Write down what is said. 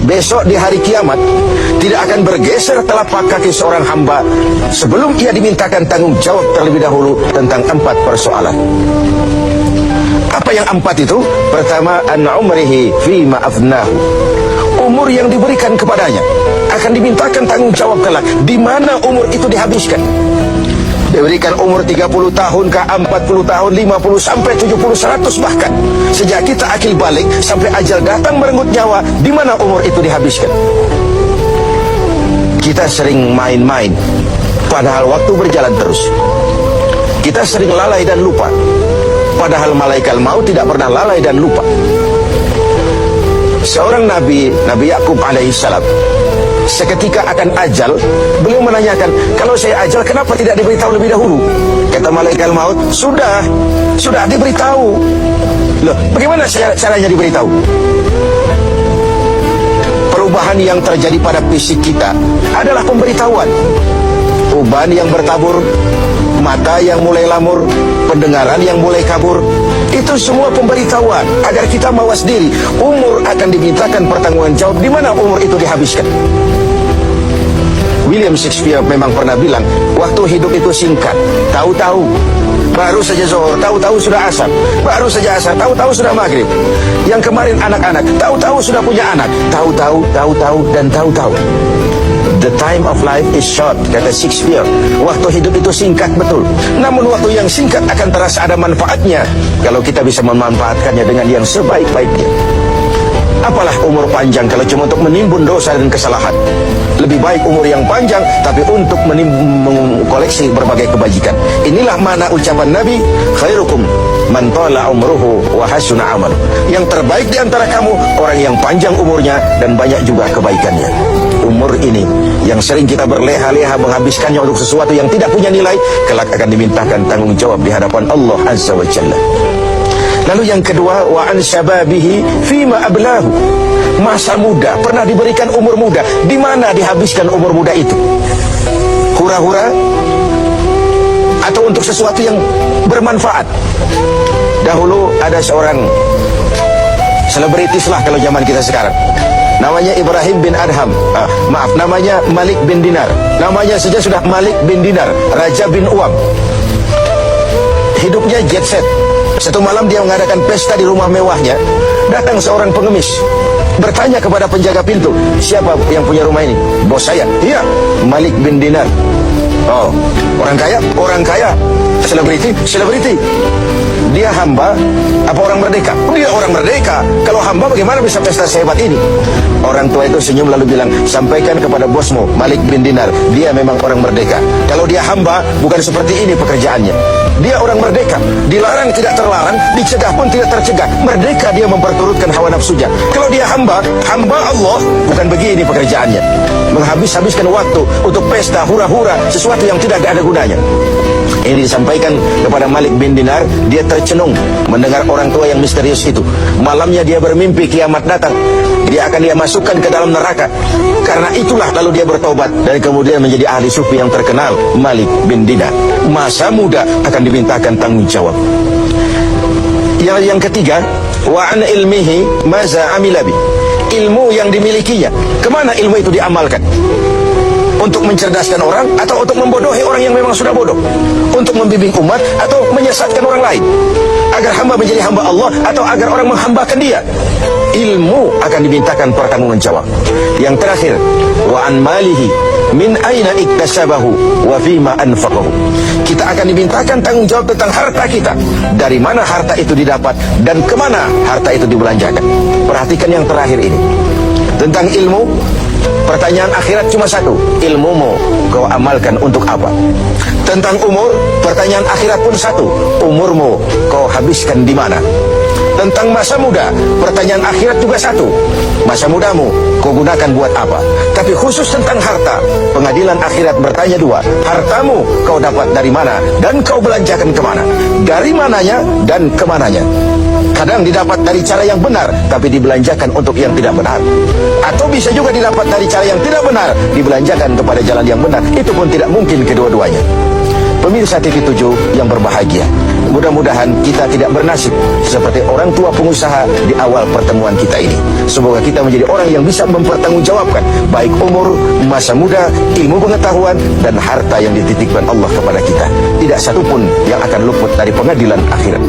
besok di hari kiamat tidak akan bergeser telapak kaki seorang hamba sebelum ia dimintakan tanggung jawab terlebih dahulu tentang 4 persoalan. Apa yang 4 itu? Pertama, an umrihi fima afnahu. Umur yang diberikan kepadanya akan dimintakan tanggung jawab kelak di mana umur itu dihabiskan. Diberikan umur 30 tahun ke 40 tahun, 50 sampai 70, 100 bahkan. Sejak kita akil balik sampai ajal datang merenggut nyawa, di mana umur itu dihabiskan. Kita sering main-main, padahal waktu berjalan terus. Kita sering lalai dan lupa, padahal malaikat maut tidak pernah lalai dan lupa. Seorang Nabi Yakub alaihissalam, seketika akan ajal, beliau menanyakan, kalau saya ajal kenapa tidak diberitahu lebih dahulu? Kata malaikat maut, sudah diberitahu. Loh, bagaimana caranya diberitahu? Perubahan yang terjadi pada fisik kita adalah pemberitahuan. Uban yang bertabur, mata yang mulai lamur, pendengaran yang mulai kabur, itu semua pemberitahuan agar kita mawas diri. Umur akan dimintakan pertanggungan jawab di mana umur itu dihabiskan. William Shakespeare memang pernah bilang, waktu hidup itu singkat. Tahu-tahu baru saja zuhur, tahu-tahu sudah asar, baru saja asar, tahu-tahu sudah maghrib. Yang kemarin anak-anak, tahu-tahu sudah punya anak, tahu-tahu dan tahu-tahu. The time of life is short, kata Shakespeare. Waktu hidup itu singkat betul. Namun waktu yang singkat akan terasa ada manfaatnya kalau kita bisa memanfaatkannya dengan yang sebaik-baiknya. Apalah umur panjang kalau cuma untuk menimbun dosa dan kesalahan. Lebih baik umur yang panjang tapi untuk mengkoleksi berbagai kebajikan. Inilah makna ucapan Nabi, khairukum man tala umruhu wa hasuna amalu. Yang terbaik di antara kamu orang yang panjang umurnya dan banyak juga kebaikannya. Umur ini yang sering kita berleha-leha menghabiskannya untuk sesuatu yang tidak punya nilai, kelak akan dimintakan tanggung jawab di hadapan Allah Azza wa Jalla. Lalu yang kedua, wa an syababihi fima ablahu. Masa muda, pernah diberikan umur muda, di mana dihabiskan umur muda itu? Hura-hura atau untuk sesuatu yang bermanfaat? Dahulu ada seorang selebritis lah kalau zaman kita sekarang, namanya Ibrahim bin Adham, namanya Malik bin Dinar. Namanya saja sudah Malik bin Dinar, Raja bin Uam. Hidupnya jet set. Satu malam dia mengadakan pesta di rumah mewahnya. Datang seorang pengemis, bertanya kepada penjaga pintu, siapa yang punya rumah ini? Bos saya. Iya, Malik bin Dinar. Oh, orang kaya? Orang kaya. Selebriti. Dia hamba apa orang merdeka? Dia orang merdeka. Kalau hamba bagaimana bisa pesta sehebat ini? Orang tua itu senyum lalu bilang, sampaikan kepada bosmu Malik bin Dinar, dia memang orang merdeka. Kalau dia hamba bukan seperti ini pekerjaannya. Dia orang merdeka, dilarang tidak terlarang, dicegah pun tidak tercegah. Merdeka dia memperturutkan hawa nafsunya. Kalau dia hamba Allah, bukan begini pekerjaannya. Menghabiskan waktu untuk pesta, hura-hura, sesuatu yang tidak ada gunanya. Ini disampaikan kepada Malik bin Dinar. Dia tercenung mendengar orang tua yang misterius itu. Malamnya dia bermimpi kiamat datang, dia akan dia masukkan ke dalam neraka. Karena itulah lalu dia bertobat dan kemudian menjadi ahli sufi yang terkenal, Malik bin Dinar. Masa muda akan dimintakan tanggung jawab. Yang ketiga, wa an ilmihi maza amilabi. Ilmu yang dimilikinya, kemana ilmu itu diamalkan? Untuk mencerdaskan orang atau untuk membodohi orang yang memang sudah bodoh? Untuk membimbing umat atau menyesatkan orang lain? Agar hamba menjadi hamba Allah atau agar orang menghambakan dia? Ilmu akan dimintakan pertanggungan jawab. Yang terakhir, wa an malihi min aina iktasabahu wa fima anfaqahu. Kita akan dimintakan tanggung jawab tentang harta kita. Dari mana harta itu didapat dan kemana harta itu dibelanjakan. Perhatikan yang terakhir ini. Tentang ilmu, pertanyaan akhirat cuma satu, ilmumu kau amalkan untuk apa? Tentang umur, pertanyaan akhirat pun satu, umurmu kau habiskan di mana? Tentang masa muda, pertanyaan akhirat juga satu, masa mudamu kau gunakan buat apa? Tapi khusus tentang harta, pengadilan akhirat bertanya dua, hartamu kau dapat dari mana dan kau belanjakan kemana? Dari mananya dan kemananya? Kadang didapat dari cara yang benar, tapi dibelanjakan untuk yang tidak benar. Atau bisa juga didapat dari cara yang tidak benar, dibelanjakan kepada jalan yang benar. Itu pun tidak mungkin kedua-duanya. Pemirsa TV7 yang berbahagia, mudah-mudahan kita tidak bernasib seperti orang tua pengusaha di awal pertemuan kita ini. Semoga kita menjadi orang yang bisa mempertanggungjawabkan baik umur, masa muda, ilmu pengetahuan, dan harta yang dititipkan Allah kepada kita. Tidak satupun yang akan luput dari pengadilan akhirat.